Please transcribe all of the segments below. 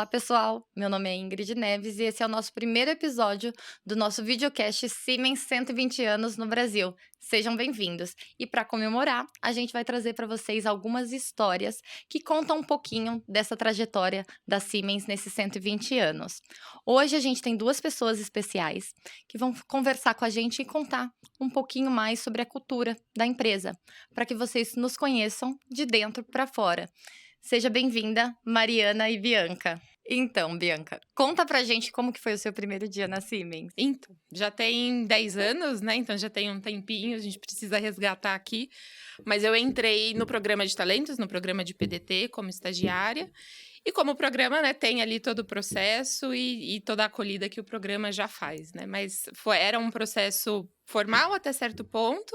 Olá, pessoal. Meu nome é Ingrid Neves e esse é o nosso primeiro episódio do nosso videocast Siemens 120 anos no Brasil. Sejam bem-vindos. E para comemorar, a gente vai trazer para vocês algumas histórias que contam um pouquinho dessa trajetória da Siemens nesses 120 anos. Hoje a gente tem duas pessoas especiais que vão conversar com a gente e contar um pouquinho mais sobre a cultura da empresa, para que vocês nos conheçam de dentro para fora. Seja bem-vinda, Mariana e Bianca. Então, Bianca, conta pra gente como que foi o seu primeiro dia na Siemens. Então, já tem 10 anos, né? Então já tem um tempinho, a gente precisa resgatar aqui. Mas eu entrei no programa de talentos, no programa de PDT, como estagiária. E como o programa, né, tem ali todo o processo e toda a acolhida que o programa já faz, né? Mas era um processo formal até certo ponto,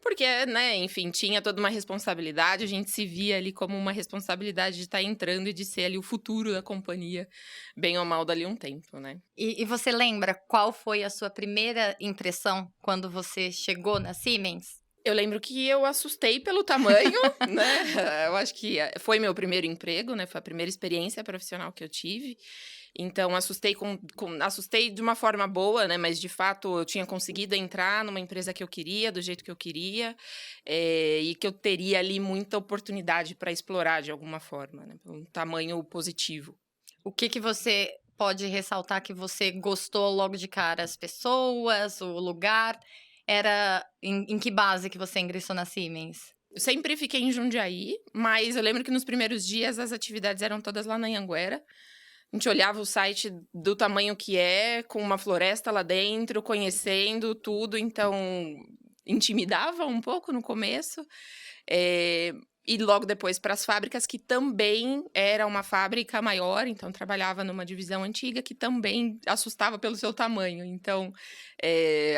porque, né, enfim, tinha toda uma responsabilidade, a gente se via ali como uma responsabilidade de estar entrando e de ser ali o futuro da companhia, bem ou mal dali um tempo, né? E você lembra qual foi a sua primeira impressão quando você chegou na Siemens? Eu lembro que eu assustei pelo tamanho, né? Eu acho que foi meu primeiro emprego, né? Foi a primeira experiência profissional que eu tive. Então, assustei de uma forma boa, né? Mas, de fato, eu tinha conseguido entrar numa empresa que eu queria, do jeito que eu queria, e que eu teria ali muita oportunidade para explorar de alguma forma, né? Um tamanho positivo. O que você pode ressaltar que você gostou logo de cara? As pessoas, o lugar? Era em que base que você ingressou na Siemens? Eu sempre fiquei em Jundiaí, mas eu lembro que nos primeiros dias as atividades eram todas lá na Anhanguera. A gente olhava o site do tamanho que é, com uma floresta lá dentro, conhecendo tudo, então intimidava um pouco no começo. E logo depois para as fábricas, que também era uma fábrica maior, então trabalhava numa divisão antiga que também assustava pelo seu tamanho. Então,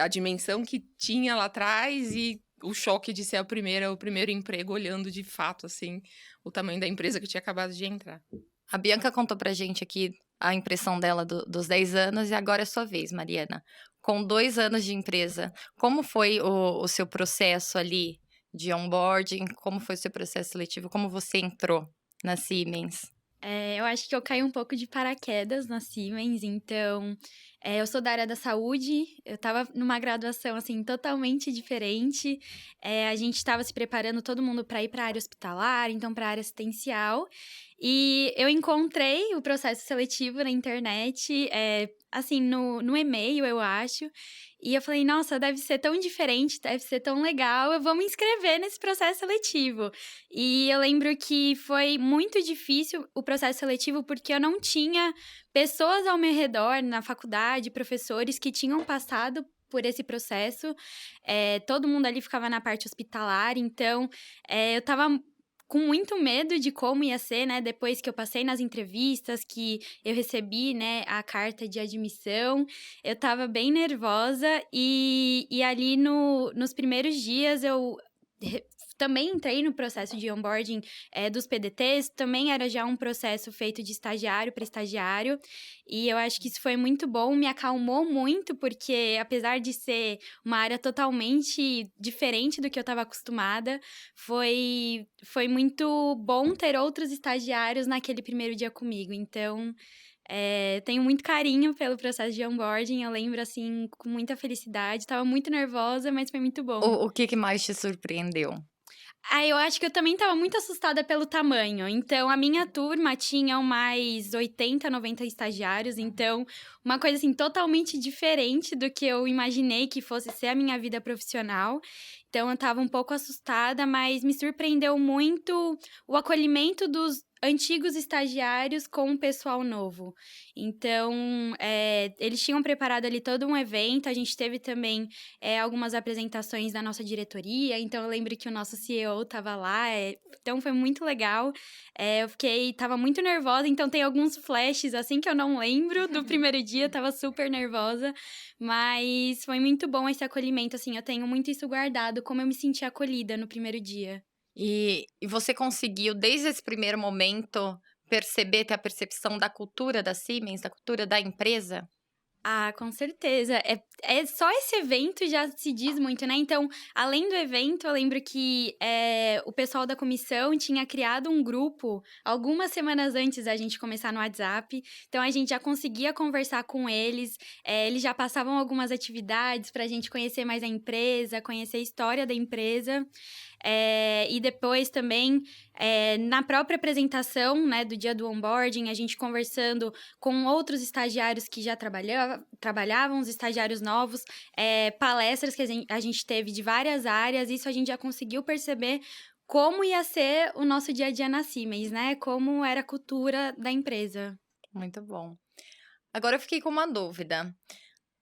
a dimensão que tinha lá atrás e o choque de ser o primeiro emprego, olhando de fato, assim, o tamanho da empresa que eu tinha acabado de entrar. A Bianca contou pra gente aqui a impressão dela dos 10 anos e agora é sua vez, Mariana. Com 2 anos de empresa, como foi o seu processo ali de onboarding? Como foi o seu processo seletivo? Como você entrou na Siemens? Eu acho que eu caí um pouco de paraquedas na Siemens, então, eu sou da área da saúde, eu estava numa graduação, assim, totalmente diferente, a gente estava se preparando todo mundo para ir para a área hospitalar, então para a área assistencial, e eu encontrei o processo seletivo na internet, assim, no e-mail, eu acho, e eu falei: "Nossa, deve ser tão diferente, deve ser tão legal, eu vou me inscrever nesse processo seletivo". E eu lembro que foi muito difícil o processo seletivo, porque eu não tinha pessoas ao meu redor na faculdade, professores que tinham passado por esse processo. Todo mundo ali ficava na parte hospitalar, então, eu estava com muito medo de como ia ser, né, depois que eu passei nas entrevistas, que eu recebi, né, a carta de admissão, eu estava bem nervosa e ali nos primeiros dias eu também entrei no processo de onboarding, dos PDTs, também era já um processo feito de estagiário para estagiário, e eu acho que isso foi muito bom, me acalmou muito, porque apesar de ser uma área totalmente diferente do que eu estava acostumada, foi muito bom ter outros estagiários naquele primeiro dia comigo. Então, tenho muito carinho pelo processo de onboarding, eu lembro, assim, com muita felicidade, estava muito nervosa, mas foi muito bom. O que mais te surpreendeu? Eu acho que eu também estava muito assustada pelo tamanho. Então, a minha turma tinha mais 80, 90 estagiários. Então, uma coisa assim totalmente diferente do que eu imaginei que fosse ser a minha vida profissional. Então, eu estava um pouco assustada, mas me surpreendeu muito o acolhimento dos antigos estagiários com o pessoal novo. Então, eles tinham preparado ali todo um evento. A gente teve também algumas apresentações da nossa diretoria, então eu lembro que o nosso CEO estava lá, então foi muito legal. Tava muito nervosa, então tem alguns flashes assim que eu não lembro do primeiro dia, tava super nervosa, mas foi muito bom esse acolhimento, assim, eu tenho muito isso guardado, como eu me senti acolhida no primeiro dia. E você conseguiu, desde esse primeiro momento, ter a percepção da cultura da Siemens, da cultura da empresa? Ah, com certeza. É só esse evento já se diz muito, né? Então, além do evento, eu lembro que o pessoal da comissão tinha criado um grupo algumas semanas antes da gente começar no WhatsApp. Então, a gente já conseguia conversar com eles. Eles já passavam algumas atividades para a gente conhecer mais a empresa, conhecer a história da empresa. E depois também, na própria apresentação, né, do dia do onboarding, a gente conversando com outros estagiários que já trabalhavam, os estagiários novos, palestras que a gente teve de várias áreas, isso a gente já conseguiu perceber como ia ser o nosso dia a dia na Siemens, né? Como era a cultura da empresa. Muito bom. Agora eu fiquei com uma dúvida.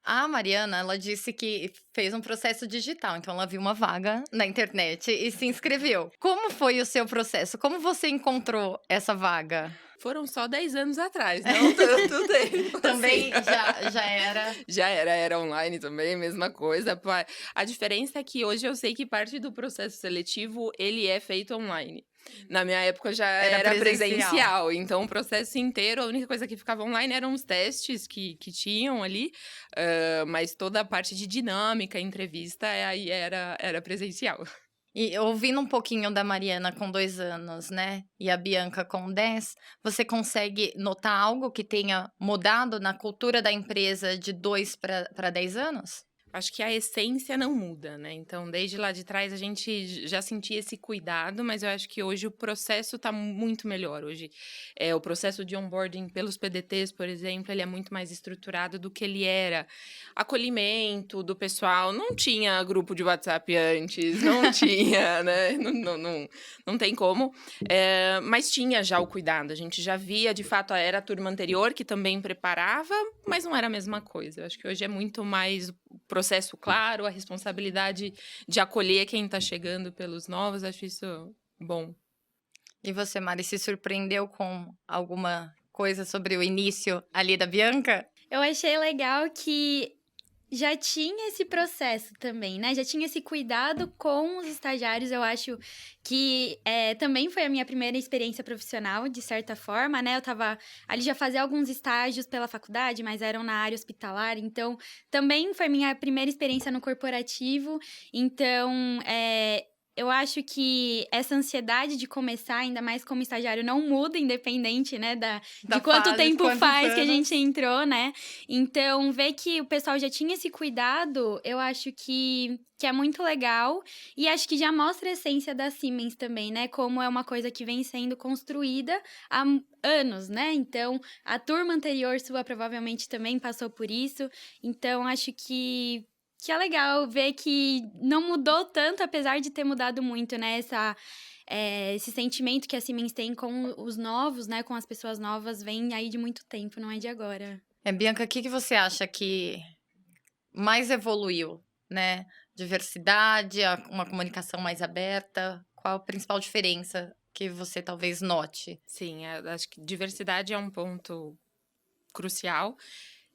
A Mariana, ela disse que fez um processo digital, então ela viu uma vaga na internet e se inscreveu. Como foi o seu processo? Como você encontrou essa vaga? Foram só 10 anos atrás, não tanto tempo. Também assim. já era. Já era online também, mesma coisa. A diferença é que hoje eu sei que parte do processo seletivo, ele é feito online. Na minha época já era presencial, então o processo inteiro, a única coisa que ficava online eram os testes que tinham ali, mas toda a parte de dinâmica, entrevista, aí era presencial. E ouvindo um pouquinho da Mariana com 2 anos, né, e a Bianca com 10, você consegue notar algo que tenha mudado na cultura da empresa de 2 para 10 anos? Acho que a essência não muda, né? Então, desde lá de trás, a gente já sentia esse cuidado, mas eu acho que hoje o processo está muito melhor. Hoje, o processo de onboarding pelos PDTs, por exemplo, ele é muito mais estruturado do que ele era. Acolhimento do pessoal, não tinha grupo de WhatsApp antes, não tinha, né? Não tem como. Mas tinha já o cuidado, a gente já via, de fato, era a turma anterior que também preparava, mas não era a mesma coisa. Eu acho que hoje é muito mais processo claro, a responsabilidade de acolher quem está chegando pelos novos, acho isso bom. E você, Mari, se surpreendeu com alguma coisa sobre o início ali da Bianca? Eu achei legal que já tinha esse processo também, né? Já tinha esse cuidado com os estagiários. Eu acho que também foi a minha primeira experiência profissional, de certa forma, né? Eu tava ali já fazia alguns estágios pela faculdade, mas eram na área hospitalar. Então, também foi minha primeira experiência no corporativo. Então, eu acho que essa ansiedade de começar, ainda mais como estagiário, não muda, independente, né, de quanto tempo faz que a gente entrou, né? Então, ver que o pessoal já tinha esse cuidado, eu acho que é muito legal. E acho que já mostra a essência da Siemens também, né? Como é uma coisa que vem sendo construída há anos, né? Então, a turma anterior sua provavelmente também passou por isso. Então, acho que é legal ver que não mudou tanto, apesar de ter mudado muito, né? Esse sentimento que a Siemens tem com os novos, né? Com as pessoas novas, vem aí de muito tempo, não é de agora. Bianca, o que você acha que mais evoluiu, né? Diversidade, uma comunicação mais aberta? Qual a principal diferença que você talvez note? Sim, acho que diversidade é um ponto crucial.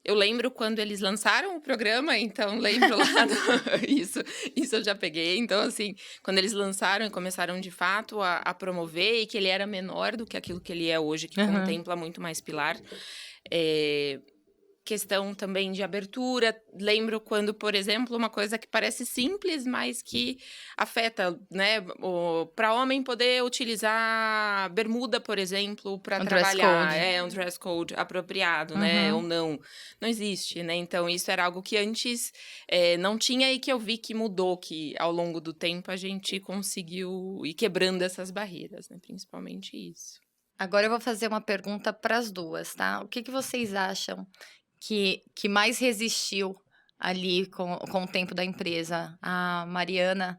Eu lembro quando eles lançaram o programa, então lembro lá isso eu já peguei. Então, assim, quando eles lançaram e começaram de fato a promover, e que ele era menor do que aquilo que ele é hoje, que contempla muito mais pilar. Questão também de abertura. Lembro quando, por exemplo, uma coisa que parece simples, mas que afeta, né? Para homem poder utilizar bermuda, por exemplo, para trabalhar. Um dress code apropriado, né? Ou não. Não existe, né? Então, isso era algo que antes não tinha e que eu vi que mudou, que ao longo do tempo a gente conseguiu ir quebrando essas barreiras, né? Principalmente isso. Agora eu vou fazer uma pergunta para as duas, tá? O que vocês acham que mais resistiu ali com o tempo da empresa? A Mariana,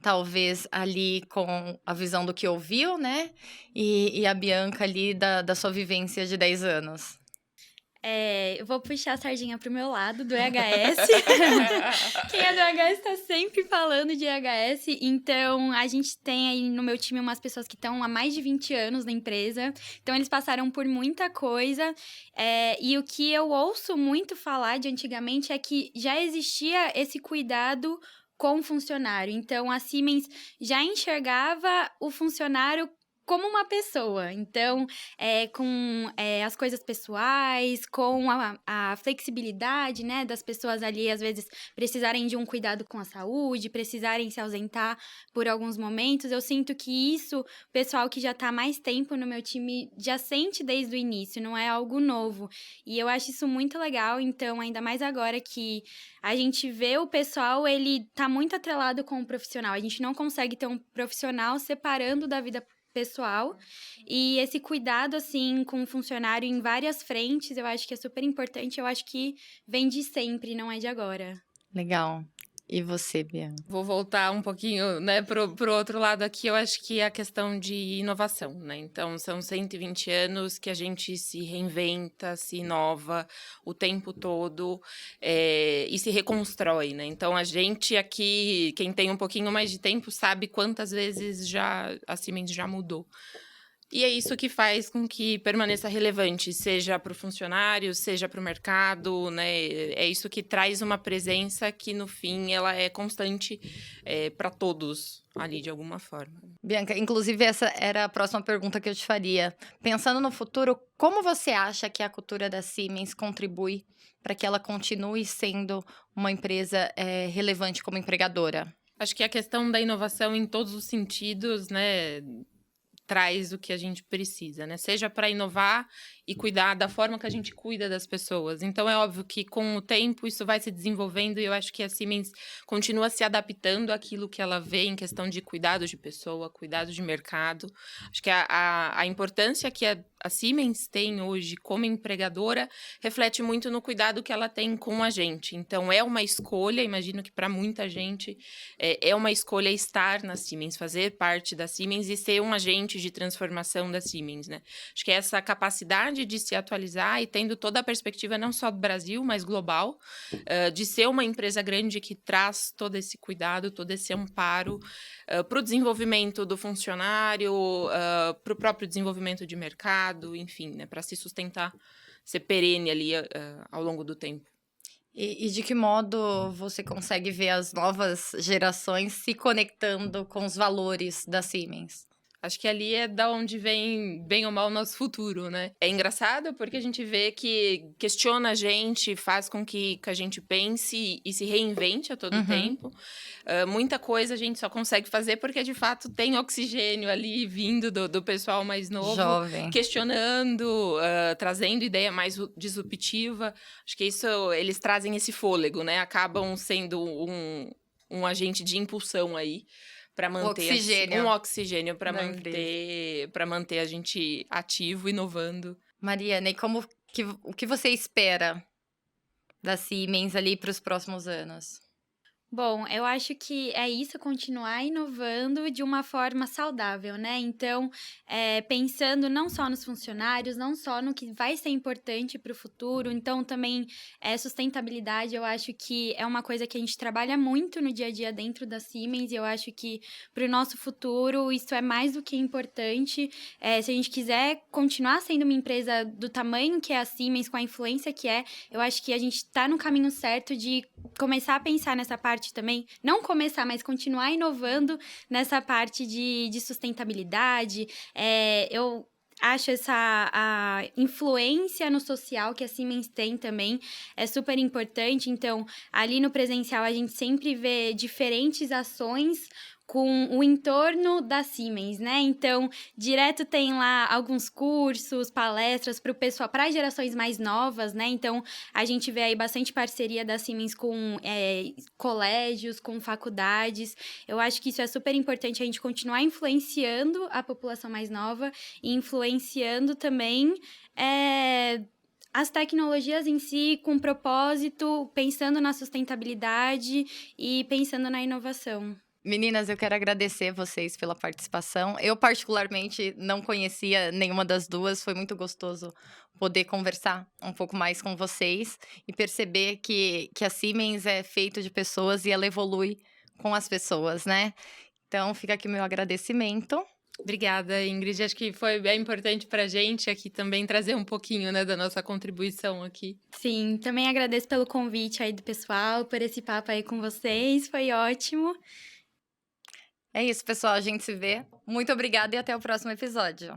talvez ali com a visão do que ouviu, né? E a Bianca ali da sua vivência de 10 anos. Eu vou puxar a sardinha pro meu lado, do EHS. Quem é do EHS tá sempre falando de EHS. Então, a gente tem aí no meu time umas pessoas que estão há mais de 20 anos na empresa. Então, eles passaram por muita coisa. E o que eu ouço muito falar de antigamente é que já existia esse cuidado com o funcionário. Então, a Siemens já enxergava o funcionário como uma pessoa. Então, com as coisas pessoais, com a flexibilidade, né, das pessoas ali, às vezes, precisarem de um cuidado com a saúde, precisarem se ausentar por alguns momentos. Eu sinto que isso, o pessoal que já está há mais tempo no meu time já sente desde o início, não é algo novo. E eu acho isso muito legal, então, ainda mais agora que a gente vê o pessoal, ele tá muito atrelado com o profissional. A gente não consegue ter um profissional separando da vida pessoal. E esse cuidado, assim, com o funcionário em várias frentes, eu acho que é super importante. Eu acho que vem de sempre, não é de agora. Legal. E você, Bianca? Vou voltar um pouquinho, né, pro outro lado aqui, eu acho que é a questão de inovação, né? Então, são 120 anos que a gente se reinventa, se inova o tempo todo e se reconstrói, né? Então, a gente aqui, quem tem um pouquinho mais de tempo, sabe quantas vezes a Siemens já mudou. E é isso que faz com que permaneça relevante, seja para o funcionário, seja para o mercado, né? É isso que traz uma presença que, no fim, ela é constante para todos ali, de alguma forma. Bianca, inclusive essa era a próxima pergunta que eu te faria. Pensando no futuro, como você acha que a cultura da Siemens contribui para que ela continue sendo uma empresa relevante como empregadora? Acho que a questão da inovação em todos os sentidos, né, traz o que a gente precisa, né? Seja para inovar e cuidar da forma que a gente cuida das pessoas. Então, é óbvio que com o tempo isso vai se desenvolvendo e eu acho que a Siemens continua se adaptando àquilo que ela vê em questão de cuidado de pessoa, cuidado de mercado. Acho que a importância que a Siemens tem hoje como empregadora reflete muito no cuidado que ela tem com a gente. Então, é uma escolha, imagino que para muita gente é uma escolha estar na Siemens, fazer parte da Siemens e ser um agente de transformação da Siemens, né? Acho que essa capacidade de se atualizar e tendo toda a perspectiva não só do Brasil, mas global, de ser uma empresa grande que traz todo esse cuidado, todo esse amparo para o desenvolvimento do funcionário, para o próprio desenvolvimento de mercado, enfim, né, para se sustentar, ser perene ali ao longo do tempo. E de que modo você consegue ver as novas gerações se conectando com os valores da Siemens? Acho que ali é da onde vem, bem ou mal, o nosso futuro, né? É engraçado porque a gente vê que questiona a gente, faz com que a gente pense e se reinvente a todo tempo. Muita coisa a gente só consegue fazer porque, de fato, tem oxigênio ali vindo do pessoal mais novo. Jovem. Questionando, trazendo ideia mais disruptiva. Acho que isso, eles trazem esse fôlego, né? Acabam sendo um agente de impulsão aí. Para manter Oxigênio. um oxigênio para Da manter a gente ativo, inovando. Mariana, e o que você espera da Siemens ali para os próximos anos? Bom, eu acho que é isso, continuar inovando de uma forma saudável, né? Então, pensando não só nos funcionários, não só no que vai ser importante para o futuro, então também sustentabilidade, eu acho que é uma coisa que a gente trabalha muito no dia a dia dentro da Siemens, e eu acho que para o nosso futuro isso é mais do que importante. Se a gente quiser continuar sendo uma empresa do tamanho que é a Siemens, com a influência que eu acho que a gente está no caminho certo de começar a pensar nessa parte também, não começar, mas continuar inovando nessa parte de sustentabilidade. Eu acho a influência no social que a Siemens tem também é super importante. Então, ali no presencial, a gente sempre vê diferentes ações com o entorno da Siemens, né? Então, direto tem lá alguns cursos, palestras para o pessoal, para as gerações mais novas, né? Então, a gente vê aí bastante parceria da Siemens com colégios, com faculdades. Eu acho que isso é super importante, a gente continuar influenciando a população mais nova e influenciando também as tecnologias em si, com propósito, pensando na sustentabilidade e pensando na inovação. Meninas, eu quero agradecer vocês pela participação. Eu, particularmente, não conhecia nenhuma das duas. Foi muito gostoso poder conversar um pouco mais com vocês e perceber que a Siemens é feito de pessoas e ela evolui com as pessoas, né? Então, fica aqui o meu agradecimento. Obrigada, Ingrid. Acho que é importante para a gente aqui também trazer um pouquinho, né, da nossa contribuição aqui. Sim, também agradeço pelo convite aí do pessoal, por esse papo aí com vocês. Foi ótimo. É isso, pessoal. A gente se vê. Muito obrigada e até o próximo episódio.